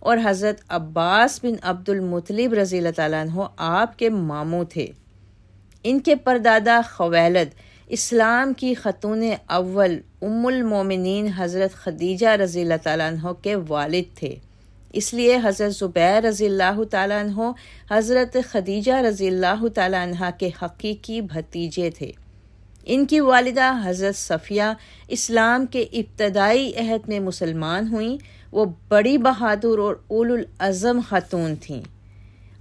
اور حضرت عباس بن عبد المطلب رضی اللہ تعالیٰ عنہ آپ کے ماموں تھے۔ ان کے پردادا خویلد اسلام کی خاتون اول ام المومنین حضرت خدیجہ رضی اللہ تعالیٰ عنہ کے والد تھے، اس لیے حضرت زبیر رضی اللہ تعالیٰ عنہ حضرت خدیجہ رضی اللہ تعالیٰ عنہ کے حقیقی بھتیجے تھے۔ ان کی والدہ حضرت صفیہ اسلام کے ابتدائی عہد میں مسلمان ہوئیں۔ وہ بڑی بہادر اور اولو العزم خاتون تھیں۔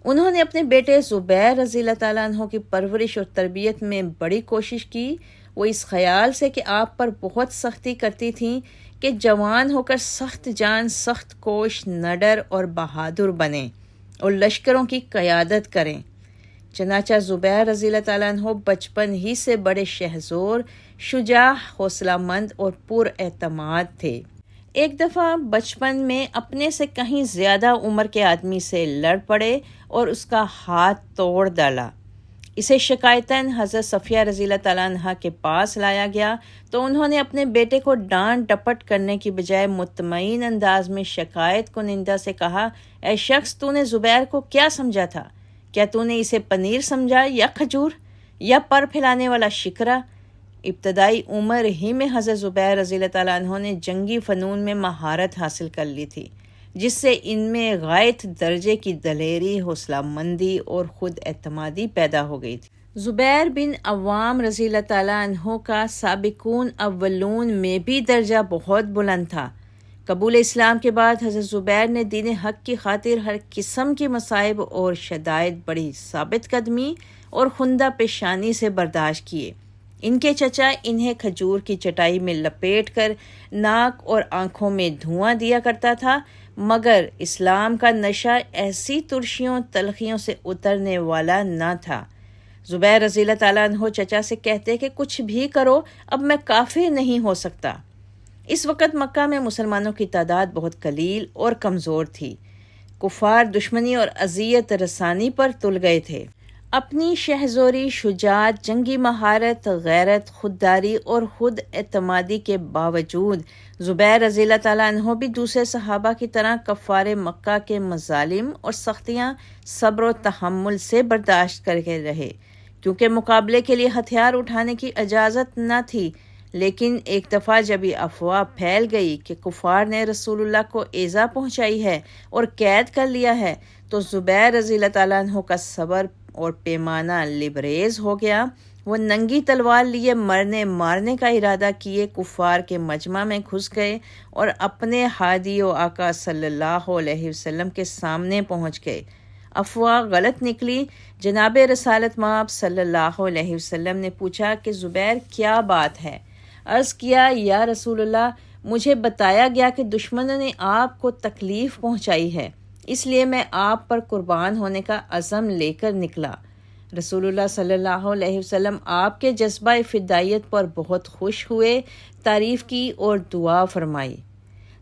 انہوں نے اپنے بیٹے زبیر رضی اللہ تعالیٰ عنہ کی پرورش اور تربیت میں بڑی کوشش کی۔ وہ اس خیال سے کہ آپ پر بہت سختی کرتی تھیں کہ جوان ہو کر سخت جان، سخت کوش، نڈر اور بہادر بنیں اور لشکروں کی قیادت کریں۔ چنانچہ زبیر رضی اللہ تعالیٰ عنہ بچپن ہی سے بڑے شہزور، شجاع، حوصلہ مند اور پر اعتماد تھے۔ ایک دفعہ بچپن میں اپنے سے کہیں زیادہ عمر کے آدمی سے لڑ پڑے اور اس کا ہاتھ توڑ ڈالا۔ اسے شکایتاً حضرت صفیہ رضی اللہ تعالیٰ عنہ کے پاس لایا گیا تو انہوں نے اپنے بیٹے کو ڈانٹ ڈپٹ کرنے کی بجائے مطمئن انداز میں شکایت کنندہ سے کہا، اے شخص، تو نے زبیر کو کیا سمجھا تھا؟ کیا تو نے اسے پنیر سمجھا یا کھجور یا پر پھیلانے والا شکرا؟ ابتدائی عمر ہی میں حضرت زبیر رضی اللہ تعالیٰ عنہ نے جنگی فنون میں مہارت حاصل کر لی تھی، جس سے ان میں غائط درجے کی دلیری، حوصلہ مندی اور خود اعتمادی پیدا ہو گئی تھی۔ زبیر بن عوام رضی اللہ تعالیٰ عنہ کا سابقون اولون میں بھی درجہ بہت بلند تھا۔ قبول اسلام کے بعد حضرت زبیر نے دین حق کی خاطر ہر قسم کی مصائب اور شدائد بڑی ثابت قدمی اور خندہ پیشانی سے برداشت کیے۔ ان کے چچا انہیں کھجور کی چٹائی میں لپیٹ کر ناک اور آنکھوں میں دھواں دیا کرتا تھا، مگر اسلام کا نشہ ایسی ترشیوں تلخیوں سے اترنے والا نہ تھا۔ زبیر رضی اللہ تعالیٰ عنہ چچا سے کہتے کہ کچھ بھی کرو، اب میں کافر نہیں ہو سکتا۔ اس وقت مکہ میں مسلمانوں کی تعداد بہت قلیل اور کمزور تھی۔ کفار دشمنی اور اذیت رسانی پر تل گئے تھے۔ اپنی شہزوری، شجاعت، جنگی مہارت، غیرت، خودداری اور خود اعتمادی کے باوجود زبیر رضی اللہ تعالیٰ عنہ بھی دوسرے صحابہ کی طرح کفار مکہ کے مظالم اور سختیاں صبر و تحمل سے برداشت کر کے رہے، کیونکہ مقابلے کے لیے ہتھیار اٹھانے کی اجازت نہ تھی۔ لیکن ایک دفعہ جب یہ افواہ پھیل گئی کہ کفار نے رسول اللہ کو ایذا پہنچائی ہے اور قید کر لیا ہے، تو زبیر رضی اللہ تعالیٰ عنہ کا صبر اور پیمانہ لبریز ہو گیا۔ وہ ننگی تلوار لیے مرنے مارنے کا ارادہ کیے کفار کے مجمع میں گھس گئے اور اپنے ہادی و آقا صلی اللہ علیہ وسلم کے سامنے پہنچ گئے۔ افواہ غلط نکلی۔ جناب رسالت مآب صلی اللہ علیہ وسلم نے پوچھا کہ زبیر کیا بات ہے؟ عرض کیا، یا رسول اللہ، مجھے بتایا گیا کہ دشمنوں نے آپ کو تکلیف پہنچائی ہے، اس لیے میں آپ پر قربان ہونے کا عزم لے کر نکلا۔ رسول اللہ صلی اللہ علیہ وسلم آپ کے جذبہ فدائیت پر بہت خوش ہوئے، تعریف کی اور دعا فرمائی۔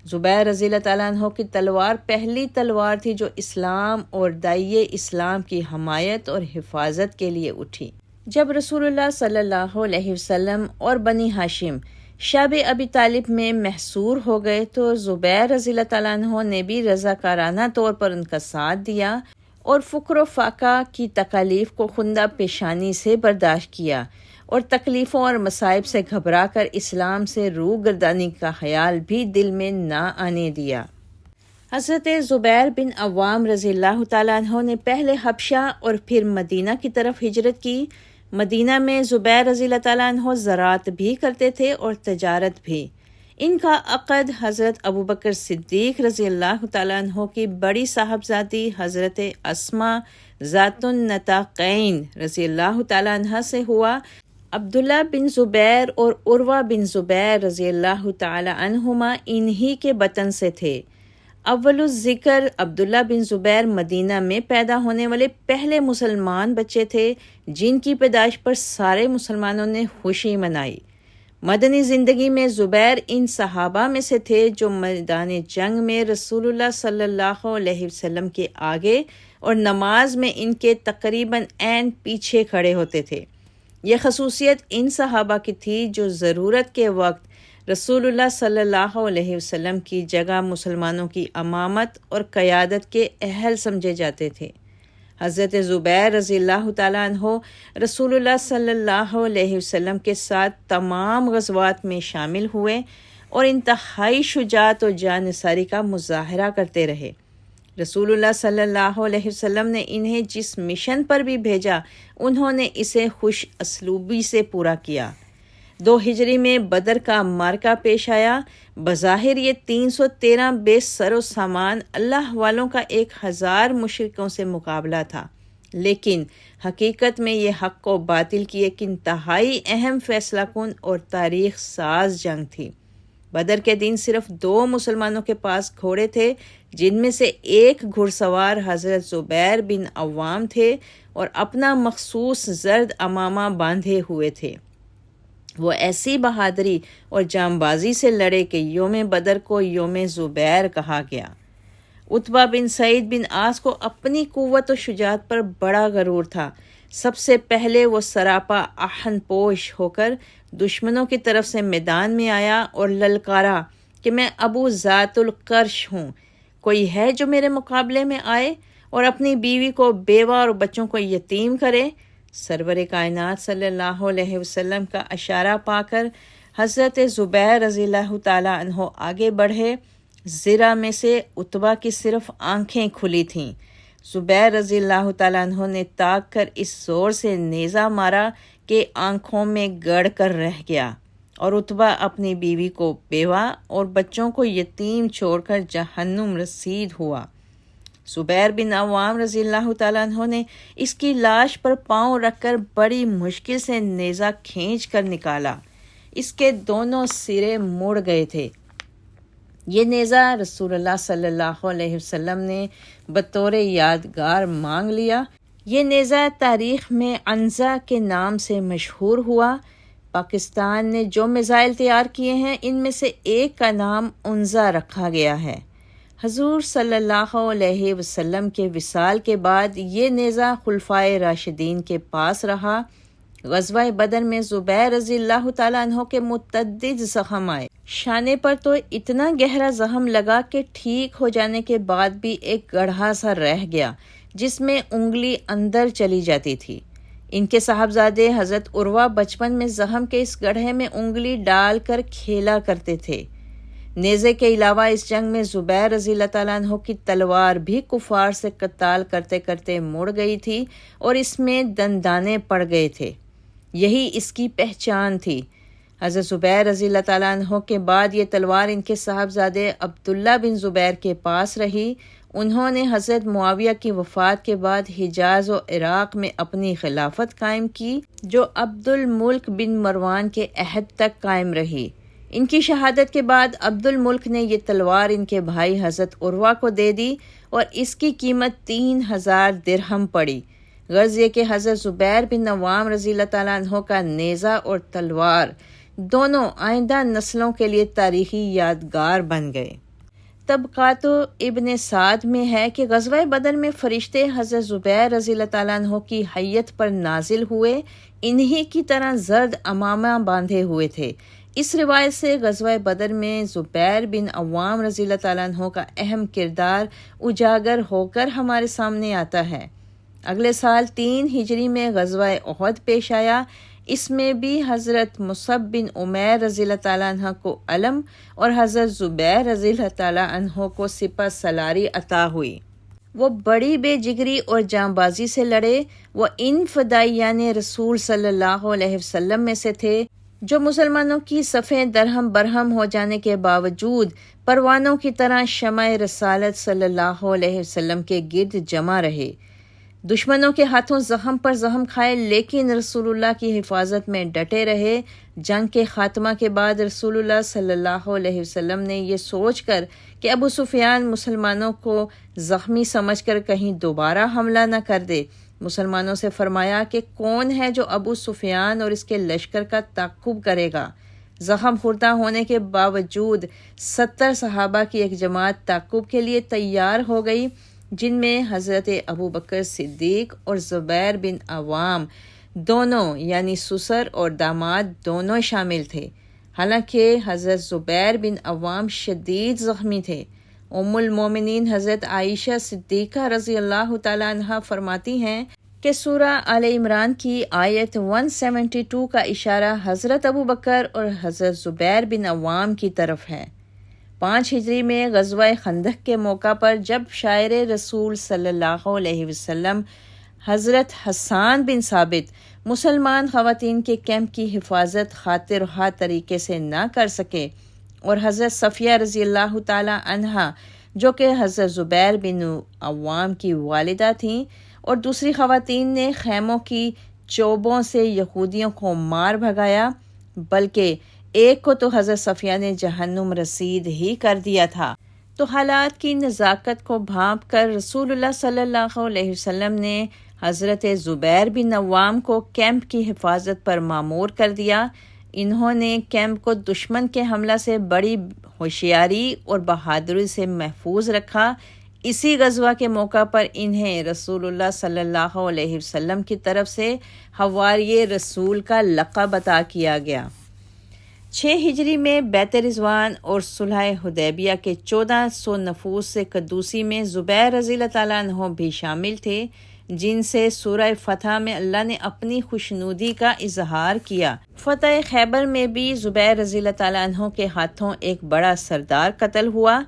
زبیر رضی اللہ تعالیٰ عنہ کی تلوار پہلی تلوار تھی جو اسلام اور داعیے اسلام کی حمایت اور حفاظت کے لیے اٹھی۔ جب رسول اللہ صلی اللہ علیہ وسلم اور بنی ہاشم شب ابی طالب میں محصور ہو گئے تو زبیر رضی اللہ تعالیٰ عنہ نے بھی رضاکارانہ طور پر ان کا ساتھ دیا اور فقر و فاقہ کی تکالیف کو خندہ پیشانی سے برداشت کیا اور تکلیفوں اور مصائب سے گھبرا کر اسلام سے روح گردانی کا خیال بھی دل میں نہ آنے دیا۔ حضرت زبیر بن عوام رضی اللہ تعالیٰ عنہ نے پہلے حبشہ اور پھر مدینہ کی طرف ہجرت کی۔ مدینہ میں زبیر رضی اللہ تعالیٰ عنہ زراعت بھی کرتے تھے اور تجارت بھی۔ ان کا عقد حضرت ابوبکر صدیق رضی اللہ تعالیٰ عنہ کی بڑی صاحبزادی حضرت اسماء ذات النطاقین رضی اللہ تعالیٰ عنہ سے ہوا۔ عبداللہ بن زبیر اور عروہ بن زبیر رضی اللہ تعالیٰ عنہما انہی کے بطن سے تھے۔ اول الذکر عبداللہ بن زبیر مدینہ میں پیدا ہونے والے پہلے مسلمان بچے تھے جن کی پیدائش پر سارے مسلمانوں نے خوشی منائی۔ مدنی زندگی میں زبیر ان صحابہ میں سے تھے جو میدان جنگ میں رسول اللہ صلی اللہ علیہ وسلم کے آگے اور نماز میں ان کے تقریباً عین پیچھے کھڑے ہوتے تھے۔ یہ خصوصیت ان صحابہ کی تھی جو ضرورت کے وقت رسول اللہ صلی اللہ علیہ وسلم کی جگہ مسلمانوں کی امامت اور قیادت کے اہل سمجھے جاتے تھے۔ حضرت زبیر رضی اللہ تعالیٰ عنہ رسول اللہ صلی اللہ علیہ وسلم کے ساتھ تمام غزوات میں شامل ہوئے اور انتہائی شجاعت و جانثاری کا مظاہرہ کرتے رہے۔ رسول اللہ صلی اللہ علیہ وسلم نے انہیں جس مشن پر بھی بھیجا انہوں نے اسے خوش اسلوبی سے پورا کیا۔ 2 ہجری میں بدر کا معرکہ پیش آیا۔ بظاہر یہ 313 بے سر و سامان اللہ والوں کا 1000 مشرکوں سے مقابلہ تھا، لیکن حقیقت میں یہ حق و باطل کی ایک انتہائی اہم فیصلہ کن اور تاریخ ساز جنگ تھی۔ بدر کے دن صرف 2 مسلمانوں کے پاس گھوڑے تھے، جن میں سے ایک گھڑ سوار حضرت زبیر بن عوام تھے اور اپنا مخصوص زرد عمامہ باندھے ہوئے تھے۔ وہ ایسی بہادری اور جانبازی سے لڑے کہ یوم بدر کو یوم زبیر کہا گیا۔ عتبہ بن سعید بن عاص کو اپنی قوت و شجاعت پر بڑا غرور تھا۔ سب سے پہلے وہ سراپا آہن پوش ہو کر دشمنوں کی طرف سے میدان میں آیا اور للکارا کہ میں ابو ذات القرش ہوں، کوئی ہے جو میرے مقابلے میں آئے اور اپنی بیوی کو بیوہ اور بچوں کو یتیم کرے؟ سرور کائنات صلی اللہ علیہ وسلم کا اشارہ پا کر حضرت زبیر رضی اللہ تعالیٰ عنہ آگے بڑھے۔ زرہ میں سے عتبہ کی صرف آنکھیں کھلی تھیں۔ زبیر رضی اللہ تعالیٰ عنہ نے تاک کر اس زور سے نیزہ مارا کہ آنکھوں میں گڑ کر رہ گیا، اور عتبہ اپنی بیوی کو بیوہ اور بچوں کو یتیم چھوڑ کر جہنم رسید ہوا۔ زبیر بن عوام رضی اللہ تعالیٰ عنہ نے اس کی لاش پر پاؤں رکھ کر بڑی مشکل سے نیزہ کھینچ کر نکالا۔ اس کے دونوں سرے مڑ گئے تھے۔ یہ نیزہ رسول اللہ صلی اللہ علیہ وسلم نے بطور یادگار مانگ لیا۔ یہ نیزہ تاریخ میں عنزہ کے نام سے مشہور ہوا۔ پاکستان نے جو میزائل تیار کیے ہیں ان میں سے ایک کا نام عنزہ رکھا گیا ہے۔ حضور صلی اللہ علیہ وسلم کے وصال کے بعد یہ نیزہ خلفائے راشدین کے پاس رہا۔ غزوہ بدر میں زبیر رضی اللہ تعالیٰ عنہ کے متعدد زخم آئے۔ شانے پر تو اتنا گہرا زخم لگا کہ ٹھیک ہو جانے کے بعد بھی ایک گڑھا سا رہ گیا جس میں انگلی اندر چلی جاتی تھی۔ ان کے صاحبزادے حضرت عروہ بچپن میں زخم کے اس گڑھے میں انگلی ڈال کر کھیلا کرتے تھے۔ نیزے کے علاوہ اس جنگ میں زبیر رضی اللہ تعالیٰ عنہ کی تلوار بھی کفار سے قتال کرتے کرتے مڑ گئی تھی اور اس میں دندانے پڑ گئے تھے۔ یہی اس کی پہچان تھی۔ حضرت زبیر رضی اللہ تعالیٰ عنہ کے بعد یہ تلوار ان کے صاحبزادے عبداللہ بن زبیر کے پاس رہی۔ انہوں نے حضرت معاویہ کی وفات کے بعد حجاز و عراق میں اپنی خلافت قائم کی، جو عبد الملک بن مروان کے عہد تک قائم رہی۔ ان کی شہادت کے بعد عبد الملک نے یہ تلوار ان کے بھائی حضرت عروہ کو دے دی اور اس کی قیمت 3000 درہم پڑی۔ غرض یہ کہ حضرت زبیر بن عوام رضی اللہ تعالیٰ عنہ کا نیزہ اور تلوار دونوں آئندہ نسلوں کے لیے تاریخی یادگار بن گئے۔ طبقات ابن سعد میں ہے کہ غزوہ بدر میں فرشتے حضرت زبیر رضی اللہ تعالیٰ عنہ کی حیت پر نازل ہوئے، انہی کی طرح زرد عمامہ باندھے ہوئے تھے۔ اس روایت سے غزوہ بدر میں زبیر بن عوام رضی اللہ تعالیٰ عنہ کا اہم کردار اجاگر ہو کر ہمارے سامنے آتا ہے۔ اگلے سال 3 ہجری میں غزوہ احد پیش آیا۔ اس میں بھی حضرت مصعب بن عمیر رضی اللہ تعالیٰ عنہ کو علم اور حضرت زبیر رضی اللہ تعالیٰ عنہ کو سپہ سالاری عطا ہوئی۔ وہ بڑی بے جگری اور جانبازی سے لڑے۔ وہ ان فدائیان رسول صلی اللہ علیہ وسلم میں سے تھے جو مسلمانوں کی صفیں درہم برہم ہو جانے کے باوجود پروانوں کی طرح شمع رسالت صلی اللہ علیہ وسلم کے گرد جمع رہے۔ دشمنوں کے ہاتھوں زخم پر زخم کھائے لیکن رسول اللہ کی حفاظت میں ڈٹے رہے۔ جنگ کے خاتمہ کے بعد رسول اللہ صلی اللہ علیہ وسلم نے یہ سوچ کر کہ ابو سفیان مسلمانوں کو زخمی سمجھ کر کہیں دوبارہ حملہ نہ کر دے، مسلمانوں سے فرمایا کہ کون ہے جو ابو سفیان اور اس کے لشکر کا تعقب کرے گا۔ زخم خوردہ ہونے کے باوجود 70 صحابہ کی ایک جماعت تعقب کے لیے تیار ہو گئی، جن میں حضرت ابو بکر صدیق اور زبیر بن عوام دونوں یعنی سسر اور داماد دونوں شامل تھے۔ حالانکہ حضرت زبیر بن عوام شدید زخمی تھے۔ ام المومنین حضرت عائشہ صدیقہ رضی اللہ تعالیٰ عنہ فرماتی ہیں کہ سورہ آل عمران کی آیت 172 کا اشارہ حضرت ابو بکر اور حضرت زبیر بن عوام کی طرف ہے۔ 5 ہجری میں غزوہ خندق کے موقع پر جب شاعر رسول صلی اللہ علیہ وسلم حضرت حسان بن ثابت مسلمان خواتین کے کیمپ کی حفاظت خاطر خواہ طریقے سے نہ کر سکے اور حضرت صفیہ رضی اللہ تعالی عنہا جو کہ حضرت زبیر بن عوام کی والدہ تھیں اور دوسری خواتین نے خیموں کی چوبوں سے یہودیوں کو مار بھگایا، بلکہ ایک کو تو حضرت صفیہ نے جہنم رسید ہی کر دیا تھا، تو حالات کی نزاکت کو بھانپ کر رسول اللہ صلی اللہ علیہ وسلم نے حضرت زبیر بن عوام کو کیمپ کی حفاظت پر مامور کر دیا۔ انہوں نے کیمپ کو دشمن کے حملہ سے بڑی ہوشیاری اور بہادری سے محفوظ رکھا۔ اسی غزوہ کے موقع پر انہیں رسول اللہ صلی اللہ علیہ وسلم کی طرف سے حواری رسول کا لقب عطا کیا گیا۔ 6 ہجری میں بیعت رضوان اور صلح حدیبیہ کے 1400 نفوس سے قدوسی میں زبیر رضی اللہ تعالیٰ عنہ بھی شامل تھے، جن سے سورہ فتح میں اللہ نے اپنی خوشنودی کا اظہار کیا۔ فتح خیبر میں بھی زبیر رضی اللہ تعالیٰ عنہ کے ہاتھوں ایک بڑا سردار قتل ہوا۔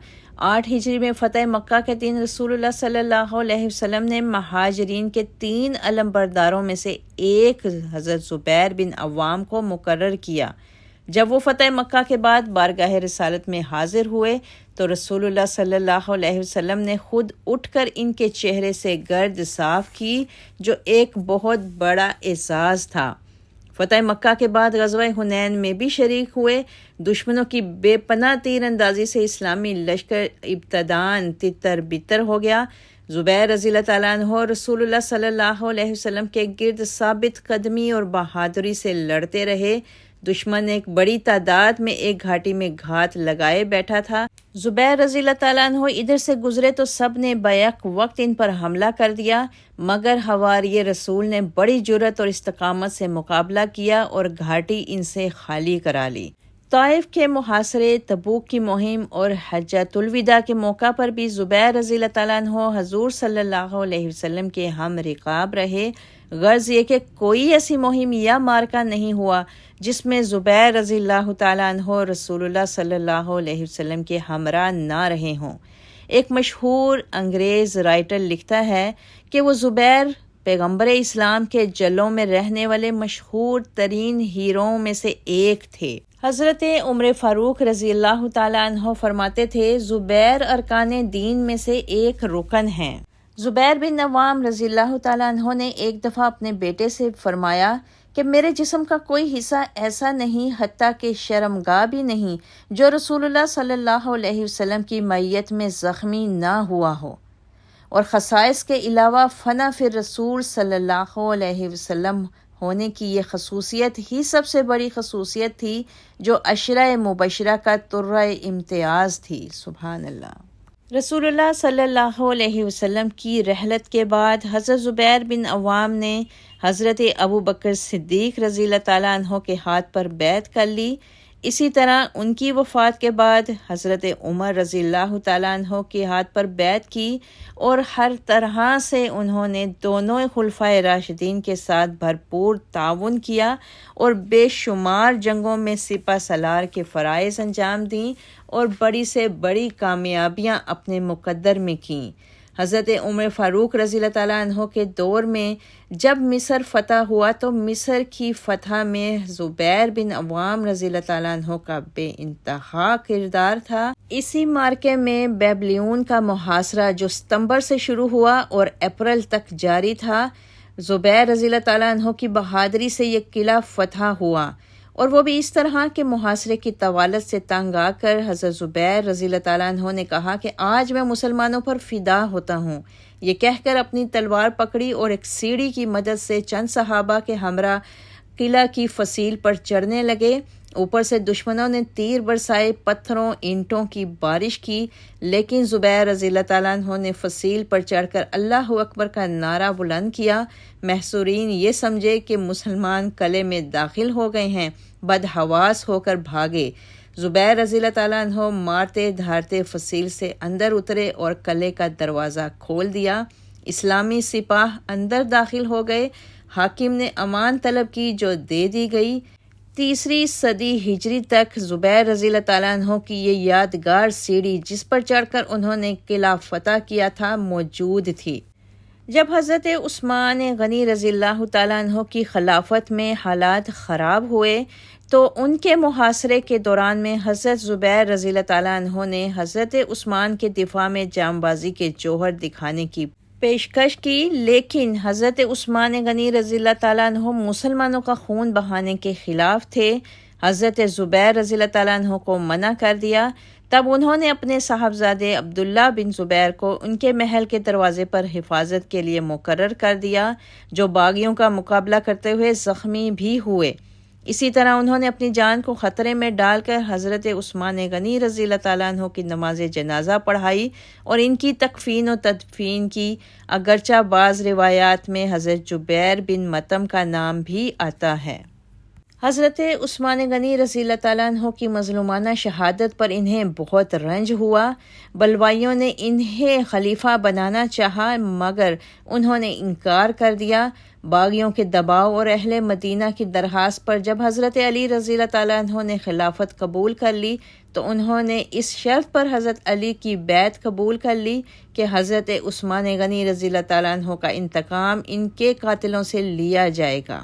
8 ہجری میں فتح مکہ کے دن رسول اللہ صلی اللہ علیہ وسلم نے مہاجرین کے 3 علمبرداروں میں سے ایک حضرت زبیر بن عوام کو مقرر کیا۔ جب وہ فتح مکہ کے بعد بارگاہ رسالت میں حاضر ہوئے تو رسول اللہ صلی اللہ علیہ وسلم نے خود اٹھ کر ان کے چہرے سے گرد صاف کی، جو ایک بہت بڑا اعزاز تھا۔ فتح مکہ کے بعد غزوہ حنین میں بھی شریک ہوئے۔ دشمنوں کی بے پناہ تیر اندازی سے اسلامی لشکر ابتداً تتر بتر ہو گیا۔ زبیر رضی اللہ تعالیٰ عنہ رسول اللہ صلی اللہ علیہ وسلم کے گرد ثابت قدمی اور بہادری سے لڑتے رہے۔ دشمن ایک بڑی تعداد میں ایک گھاٹی میں گھات لگائے بیٹھا تھا۔ زبیر رضی اللہ تعالیٰ عنہ ادھر سے گزرے تو سب نے بیک وقت ان پر حملہ کر دیا، مگر حواری رسول نے بڑی جرأت اور استقامت سے مقابلہ کیا اور گھاٹی ان سے خالی کرا لی۔ طائف کے محاصرے، تبوک کی مہم اور حجۃ الوداع کے موقع پر بھی زبیر رضی اللہ تعالیٰ عنہ حضور صلی اللہ علیہ وسلم کے ہم رکاب رہے۔ غرض یہ کہ کوئی ایسی مہم یا مارکہ نہیں ہوا جس میں زبیر رضی اللہ تعالیٰ عنہ رسول اللہ صلی اللہ علیہ وسلم کے ہمراہ نہ رہے ہوں۔ ایک مشہور انگریز رائٹر لکھتا ہے کہ وہ زبیر پیغمبر اسلام کے جلوں میں رہنے والے مشہور ترین ہیروؤں میں سے ایک تھے۔ حضرت عمر فاروق رضی اللہ تعالیٰ عنہ فرماتے تھے، زبیر ارکان دین میں سے ایک رکن ہیں۔ زبیر بن عوام رضی اللہ تعالیٰ عنہ نے ایک دفعہ اپنے بیٹے سے فرمایا کہ میرے جسم کا کوئی حصہ ایسا نہیں، حتیٰ کہ شرمگاہ بھی نہیں، جو رسول اللہ صلی اللہ علیہ وسلم کی معیت میں زخمی نہ ہوا ہو۔ اور خصائص کے علاوہ فنا فی رسول صلی اللہ علیہ وسلم ہونے کی یہ خصوصیت ہی سب سے بڑی خصوصیت تھی جو عشرہ مبشرہ کا ترہ امتیاز تھی۔ سبحان اللہ۔ رسول اللہ صلی اللہ علیہ وسلم کی رحلت کے بعد حضرت زبیر بن عوام نے حضرت ابو بکر صدیق رضی اللہ تعالیٰ عنہ کے ہاتھ پر بیعت کر لی۔ اسی طرح ان کی وفات کے بعد حضرت عمر رضی اللہ تعالیٰ عنہ کے ہاتھ پر بیعت کی اور ہر طرح سے انہوں نے دونوں خلفائے راشدین کے ساتھ بھرپور تعاون کیا اور بے شمار جنگوں میں سپہ سالار کے فرائض انجام دیں اور بڑی سے بڑی کامیابیاں اپنے مقدر میں کیں۔ حضرت عمر فاروق رضی اللہ تعالیٰ عنہ کے دور میں جب مصر فتح ہوا تو مصر کی فتح میں زبیر بن عوام رضی اللہ تعالیٰ عنہ کا بے انتہا کردار تھا۔ اسی مارکے میں بیبلیون کا محاصرہ جو ستمبر سے شروع ہوا اور اپریل تک جاری تھا، زبیر رضی اللہ تعالیٰ عنہ کی بہادری سے یہ قلعہ فتح ہوا، اور وہ بھی اس طرح کہ محاصرے کی طوالت سے تنگ آ کر حضرت زبیر رضی اللہ تعالیٰ عنہ نے کہا کہ آج میں مسلمانوں پر فدا ہوتا ہوں۔ یہ کہہ کر اپنی تلوار پکڑی اور ایک سیڑھی کی مدد سے چند صحابہ کے ہمراہ قلعہ کی فصیل پر چڑھنے لگے۔ اوپر سے دشمنوں نے تیر برسائے، پتھروں اینٹوں کی بارش کی، لیکن زبیر رضی اللہ تعالیٰ عنہ نے فصیل پر چڑھ کر اللہ اکبر کا نعرہ بلند کیا۔ محصورین یہ سمجھے کہ مسلمان قلعے میں داخل ہو گئے ہیں، بدحواس ہو کر بھاگے۔ زبیر رضی اللہ تعالیٰ عنہ مارتے دھارتے فصیل سے اندر اترے اور قلعے کا دروازہ کھول دیا۔ اسلامی سپاہ اندر داخل ہو گئے۔ حاکم نے امان طلب کی جو دے دی گئی۔ 3 صدی ہجری تک زبیر رضی اللہ تعالیٰ عنہ کی یہ یادگار سیڑھی جس پر چڑھ کر انہوں نے قلعہ فتح کیا تھا موجود تھی۔ جب حضرت عثمان غنی رضی اللہ تعالیٰ عنہ کی خلافت میں حالات خراب ہوئے تو ان کے محاصرے کے دوران میں حضرت زبیر رضی اللہ تعالیٰ عنہ نے حضرت عثمان کے دفاع میں جام بازی کے جوہر دکھانے کی پیشکش کی، لیکن حضرت عثمان غنی رضی اللہ تعالیٰ عنہ مسلمانوں کا خون بہانے کے خلاف تھے۔ حضرت زبیر رضی اللہ تعالیٰ عنہ کو منع کر دیا۔ تب انہوں نے اپنے صاحبزادے عبداللہ بن زبیر کو ان کے محل کے دروازے پر حفاظت کے لیے مقرر کر دیا، جو باغیوں کا مقابلہ کرتے ہوئے زخمی بھی ہوئے۔ اسی طرح انہوں نے اپنی جان کو خطرے میں ڈال کر حضرت عثمان غنی رضی اللہ تعالیٰ عنہ کی نماز جنازہ پڑھائی اور ان کی تکفین و تدفین کی، اگرچہ بعض روایات میں حضرت جبیر بن مطعم کا نام بھی آتا ہے۔ حضرت عثمان غنی رضی اللہ تعالیٰ عنہ کی مظلومانہ شہادت پر انہیں بہت رنج ہوا۔ بلوائیوں نے انہیں خلیفہ بنانا چاہا مگر انہوں نے انکار کر دیا۔ باغیوں کے دباؤ اور اہل مدینہ کی درخواست پر جب حضرت علی رضی اللہ تعالیٰ عنہ نے خلافت قبول کر لی تو انہوں نے اس شرط پر حضرت علی کی بیعت قبول کر لی کہ حضرت عثمان غنی رضی اللہ تعالیٰ عنہ کا انتقام ان کے قاتلوں سے لیا جائے گا۔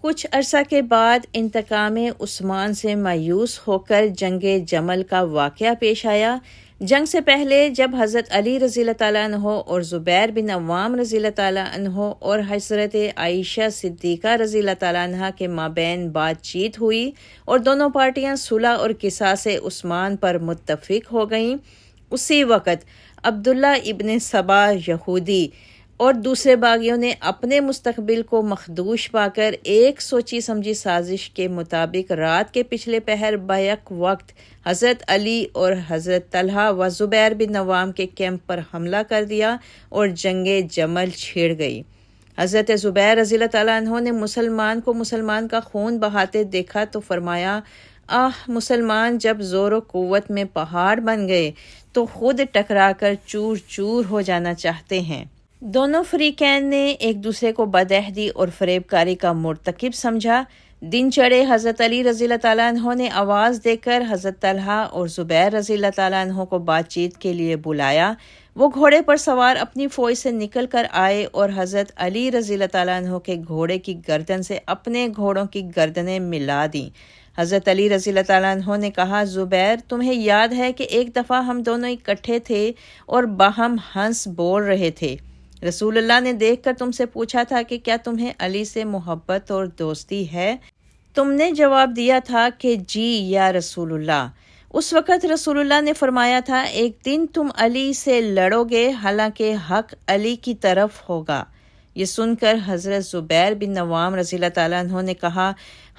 کچھ عرصہ کے بعد انتقام عثمان سے مایوس ہو کر جنگ جمل کا واقعہ پیش آیا۔ جنگ سے پہلے جب حضرت علی رضی اللہ تعالیٰ عنہ اور زبیر بن عوام رضی اللہ تعالیٰ عنہ اور حضرت عائشہ صدیقہ رضی اللہ تعالیٰ عنہ کے مابین بات چیت ہوئی اور دونوں پارٹیاں صلح اور قصاص عثمان پر متفق ہو گئیں، اسی وقت عبداللہ ابن سبا یہودی اور دوسرے باغیوں نے اپنے مستقبل کو مخدوش پا کر ایک سوچی سمجھی سازش کے مطابق رات کے پچھلے پہر بیک وقت حضرت علی اور حضرت طلحہ و زبیر بن عوام کے کیمپ پر حملہ کر دیا اور جنگ جمل چھڑ گئی۔ حضرت زبیر رضی اللہ تعالیٰ عنہ نے مسلمان کا خون بہاتے دیکھا تو فرمایا، مسلمان جب زور و قوت میں پہاڑ بن گئے تو خود ٹکرا کر چور چور ہو جانا چاہتے ہیں۔ دونوں فریقین نے ایک دوسرے کو بدعہدی اور فریب کاری کا مرتکب سمجھا۔ دن چڑھے حضرت علی رضی اللہ تعالیٰ عنہ نے آواز دے کر حضرت طلحہ اور زبیر رضی اللہ تعالیٰ عنہ کو بات چیت کے لیے بلایا۔ وہ گھوڑے پر سوار اپنی فوج سے نکل کر آئے اور حضرت علی رضی اللہ تعالیٰ عنہ کے گھوڑے کی گردن سے اپنے گھوڑوں کی گردنیں ملا دیں۔ حضرت علی رضی اللہ تعالیٰ عنہ نے کہا، زبیر، تمہیں یاد ہے کہ ایک دفعہ ہم دونوں اکٹھے تھے اور باہم ہنس بول رہے تھے۔ رسول اللہ نے دیکھ کر تم سے پوچھا تھا کہ کیا تمہیں علی سے محبت اور دوستی ہے؟ تم نے جواب دیا تھا کہ جی یا رسول اللہ۔ اس وقت رسول اللہ نے فرمایا تھا، ایک دن تم علی سے لڑو گے حالانکہ حق علی کی طرف ہوگا۔ یہ سن کر حضرت زبیر بن عوام رضی اللہ تعالیٰ عنہ نے کہا،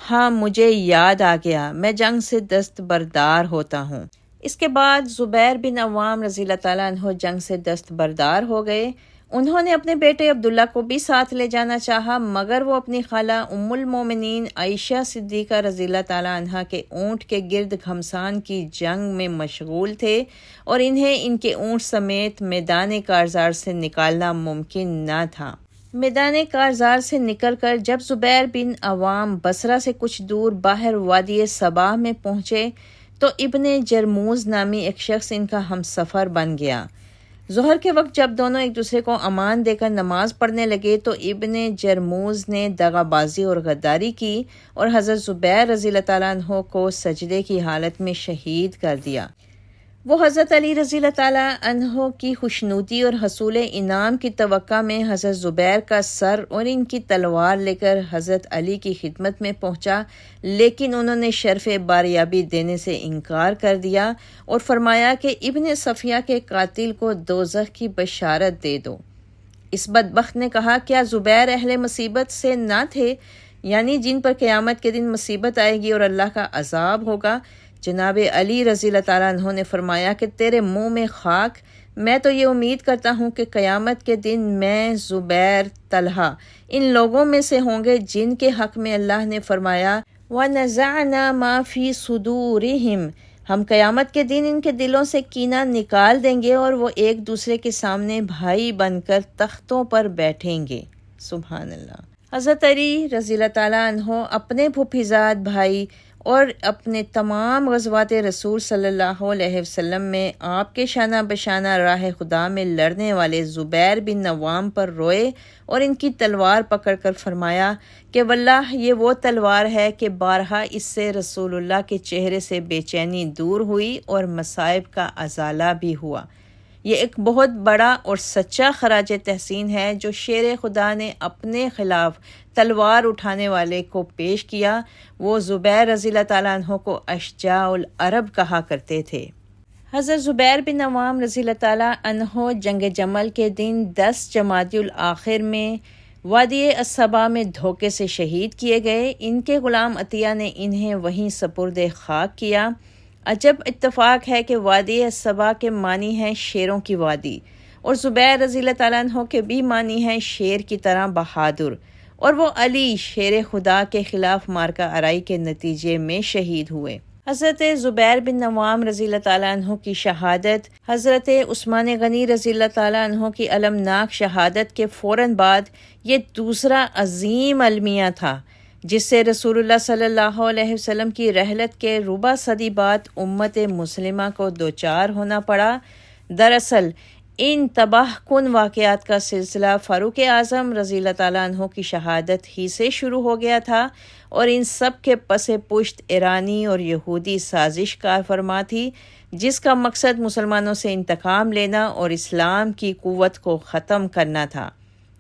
ہاں مجھے یاد آ گیا، میں جنگ سے دستبردار ہوتا ہوں۔ اس کے بعد زبیر بن عوام رضی اللہ تعالیٰ عنہ جنگ سے دستبردار ہو گئے۔ انہوں نے اپنے بیٹے عبداللہ کو بھی ساتھ لے جانا چاہا مگر وہ اپنی خالہ ام المومنین عائشہ صدیقہ رضی اللہ تعالیٰ عنہ کے اونٹ کے گرد گھمسان کی جنگ میں مشغول تھے اور انہیں ان کے اونٹ سمیت میدان کارزار سے نکالنا ممکن نہ تھا۔ میدان کارزار سے نکل کر جب زبیر بن عوام بصرہ سے کچھ دور باہر وادی صباح میں پہنچے تو ابن جرموز نامی ایک شخص ان کا ہم سفر بن گیا۔ ظہر کے وقت جب دونوں ایک دوسرے کو امان دے کر نماز پڑھنے لگے تو ابن جرموز نے دغا بازی اور غداری کی اور حضرت زبیر رضی اللہ تعالیٰ عنہ کو سجدے کی حالت میں شہید کر دیا۔ وہ حضرت علی رضی اللہ تعالیٰ عنہ کی خوشنودی اور حصول انعام کی توقع میں حضرت زبیر کا سر اور ان کی تلوار لے کر حضرت علی کی خدمت میں پہنچا، لیکن انہوں نے شرف باریابی دینے سے انکار کر دیا اور فرمایا کہ ابن صفیہ کے قاتل کو دوزخ کی بشارت دے دو۔ اس بدبخت نے کہا، کیا زبیر اہل مصیبت سے نہ تھے، یعنی جن پر قیامت کے دن مصیبت آئے گی اور اللہ کا عذاب ہوگا؟ جناب علی رضی اللہ تعالیٰ عنہ نے فرمایا کہ تیرے منہ میں خاک، میں تو یہ امید کرتا ہوں کہ قیامت کے دن میں، زبیر، طلحہ ان لوگوں میں سے ہوں گے جن کے حق میں اللہ نے فرمایا وَنَزَعْنَا مَا فِي صُدُورِهِمْ، ہم قیامت کے دن ان کے دلوں سے کینہ نکال دیں گے اور وہ ایک دوسرے کے سامنے بھائی بن کر تختوں پر بیٹھیں گے۔ سبحان اللہ۔ حضرت علی رضی اللہ تعالیٰ عنہ اپنے پھوپھیزاد بھائی اور اپنے تمام غزوات رسول صلی اللہ علیہ وسلم میں آپ کے شانہ بشانہ راہ خدا میں لڑنے والے زبیر بن نوام پر روئے اور ان کی تلوار پکڑ کر فرمایا کہ واللہ یہ وہ تلوار ہے کہ بارہا اس سے رسول اللہ کے چہرے سے بے چینی دور ہوئی اور مصائب کا ازالہ بھی ہوا۔ یہ ایک بہت بڑا اور سچا خراج تحسین ہے جو شیر خدا نے اپنے خلاف تلوار اٹھانے والے کو پیش کیا۔ وہ زبیر رضی اللہ تعالیٰ عنہ کو اشجاع العرب کہا کرتے تھے۔ حضرت زبیر بن نوام رضی اللہ تعالیٰ عنہ جنگ جمل کے دن 10 جمادی الاخر میں وادی الصبا میں دھوکے سے شہید کیے گئے۔ ان کے غلام عطیہ نے انہیں وہیں سپرد خاک کیا۔ عجب اتفاق ہے کہ وادی الصبا کے معنی ہیں شیروں کی وادی، اور زبیر رضی اللہ تعالیٰ عنہ کے بھی معنی ہیں شیر کی طرح بہادر، اور وہ علی شیر خدا کے خلاف مارکہ آرائی کے نتیجے میں شہید ہوئے۔ حضرت زبیر بن نوام رضی اللہ تعالیٰ عنہ کی شہادت حضرت عثمان غنی رضی اللہ تعالیٰ عنہ کی المناک شہادت کے فوراً بعد یہ دوسرا عظیم المیہ تھا جس سے رسول اللہ صلی اللہ علیہ وسلم کی رحلت کے ربع صدی بعد امت مسلمہ کو دوچار ہونا پڑا۔ دراصل ان تباہ کن واقعات کا سلسلہ فاروق اعظم رضی اللہ تعالیٰ عنہ کی شہادت ہی سے شروع ہو گیا تھا، اور ان سب کے پس پشت ایرانی اور یہودی سازش کار فرما تھی جس کا مقصد مسلمانوں سے انتقام لینا اور اسلام کی قوت کو ختم کرنا تھا۔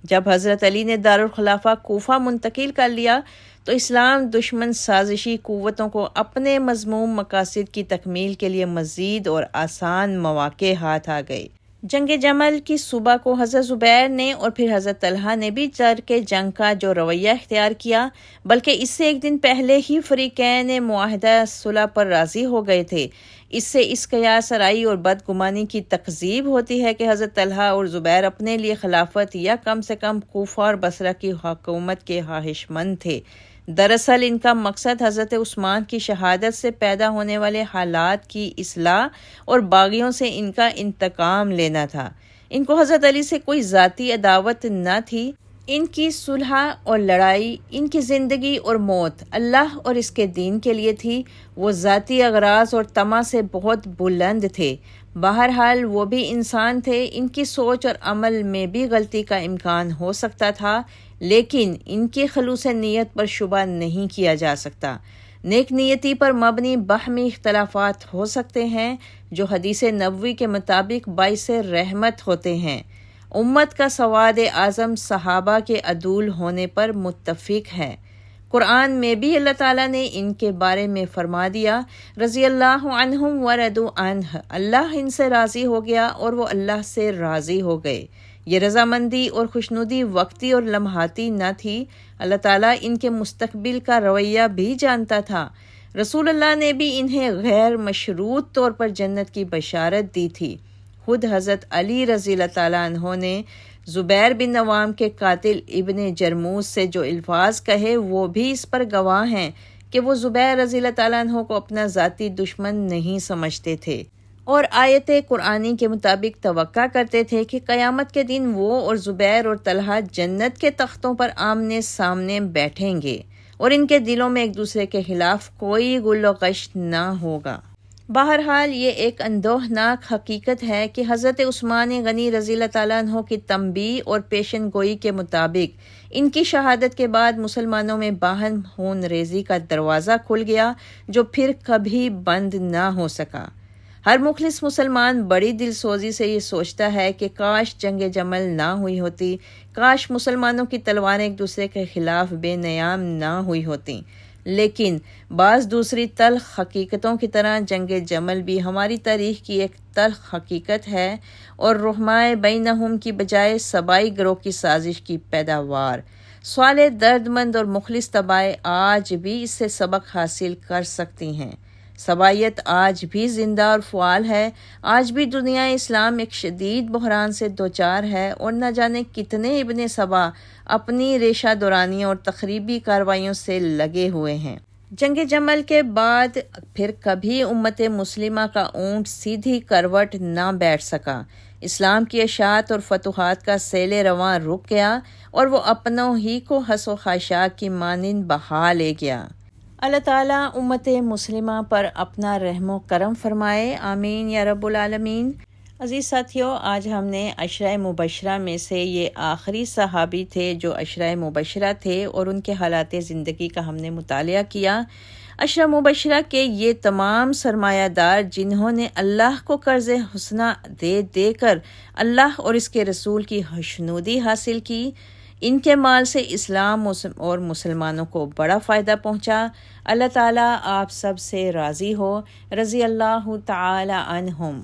جب حضرت علی نے دارالخلافہ کوفہ منتقل کر لیا تو اسلام دشمن سازشی قوتوں کو اپنے مذموم مقاصد کی تکمیل کے لیے مزید اور آسان مواقع ہاتھ آ گئے۔ جنگ جمل کی صبح کو حضرت زبیر نے اور پھر حضرت طلحہ نے بھی ترک جنگ کا جو رویہ اختیار کیا، بلکہ اس سے ایک دن پہلے ہی فریقین معاہدہ صلح پر راضی ہو گئے تھے۔ اس سے اس قیاس آرائی اور بدگمانی کی تکذیب ہوتی ہے کہ حضرت طلحہ اور زبیر اپنے لیے خلافت یا کم سے کم کوفہ اور بصرہ کی حکومت کے خواہش مند تھے۔ دراصل ان کا مقصد حضرت عثمان کی شہادت سے پیدا ہونے والے حالات کی اصلاح اور باغیوں سے ان کا انتقام لینا تھا۔ ان کو حضرت علی سے کوئی ذاتی عداوت نہ تھی۔ ان کی صلح اور لڑائی، ان کی زندگی اور موت اللہ اور اس کے دین کے لیے تھی۔ وہ ذاتی اغراض اور طمع سے بہت بلند تھے۔ بہرحال وہ بھی انسان تھے، ان کی سوچ اور عمل میں بھی غلطی کا امکان ہو سکتا تھا، لیکن ان کی خلوص نیت پر شبہ نہیں کیا جا سکتا۔ نیک نیتی پر مبنی باہمی اختلافات ہو سکتے ہیں جو حدیث نبوی کے مطابق باعث رحمت ہوتے ہیں۔ امت کا سواد اعظم صحابہ کے عدول ہونے پر متفق ہے۔ قرآن میں بھی اللہ تعالیٰ نے ان کے بارے میں فرما دیا، رضی اللہ عنہم ورضوا عنہ، اللہ ان سے راضی ہو گیا اور وہ اللہ سے راضی ہو گئے۔ یہ رضامندی اور خوشنودی وقتی اور لمحاتی نہ تھی، اللہ تعالیٰ ان کے مستقبل کا رویہ بھی جانتا تھا۔ رسول اللہ نے بھی انہیں غیر مشروط طور پر جنت کی بشارت دی تھی۔ خود حضرت علی رضی اللہ تعالیٰ عنہ نے زبیر بن نوام کے قاتل ابن جرموز سے جو الفاظ کہے وہ بھی اس پر گواہ ہیں کہ وہ زبیر رضی اللہ تعالیٰ عنہ کو اپنا ذاتی دشمن نہیں سمجھتے تھے، اور آیت قرآنی کے مطابق توقع کرتے تھے کہ قیامت کے دن وہ اور زبیر اور طلحہ جنت کے تختوں پر آمنے سامنے بیٹھیں گے اور ان کے دلوں میں ایک دوسرے کے خلاف کوئی غل و غش نہ ہوگا۔ بہرحال یہ ایک اندوہناک حقیقت ہے کہ حضرت عثمان غنی رضی اللہ تعالیٰ عنہ کی تنبیہ اور پیشن گوئی کے مطابق ان کی شہادت کے بعد مسلمانوں میں باہم خون ریزی کا دروازہ کھل گیا جو پھر کبھی بند نہ ہو سکا۔ ہر مخلص مسلمان بڑی دل سوزی سے یہ سوچتا ہے کہ کاش جنگ جمل نہ ہوئی ہوتی، کاش مسلمانوں کی تلواریں ایک دوسرے کے خلاف بے نیام نہ ہوئی ہوتیں، لیکن بعض دوسری تلخ حقیقتوں کی طرح جنگ جمل بھی ہماری تاریخ کی ایک تلخ حقیقت ہے اور رحمائے بینہم کی بجائے سبائی گروہ کی سازش کی پیداوار۔ صالح، درد مند اور مخلص طبائع آج بھی اس سے سبق حاصل کر سکتی ہیں۔ سبائیت آج بھی زندہ اور فعال ہے۔ آج بھی دنیا اسلام ایک شدید بحران سے دوچار ہے اور نہ جانے کتنے ابن سبا اپنی ریشہ دورانی اور تخریبی کارروائیوں سے لگے ہوئے ہیں۔ جنگ جمل کے بعد پھر کبھی امت مسلمہ کا اونٹ سیدھی کروٹ نہ بیٹھ سکا۔ اسلام کی اشاعت اور فتوحات کا سیل رواں رک گیا اور وہ اپنوں ہی کو حس و خاشاک کی مانند بہا لے گیا۔ اللہ تعالیٰ امت مسلمہ پر اپنا رحم و کرم فرمائے، آمین یا رب العالمین۔ عزیز ساتھیو، آج ہم نے عشرہ مبشرہ میں سے یہ آخری صحابی تھے جو عشرہ مبشرہ تھے اور ان کے حالات زندگی کا ہم نے مطالعہ کیا۔ عشرہ مبشرہ کے یہ تمام سرمایہ دار جنہوں نے اللہ کو قرض حسنہ دے دے کر اللہ اور اس کے رسول کی خوشنودی حاصل کی، ان کے مال سے اسلام اور مسلمانوں کو بڑا فائدہ پہنچا۔ اللہ تعالیٰ آپ سب سے راضی ہو، رضی اللہ تعالی عنہم۔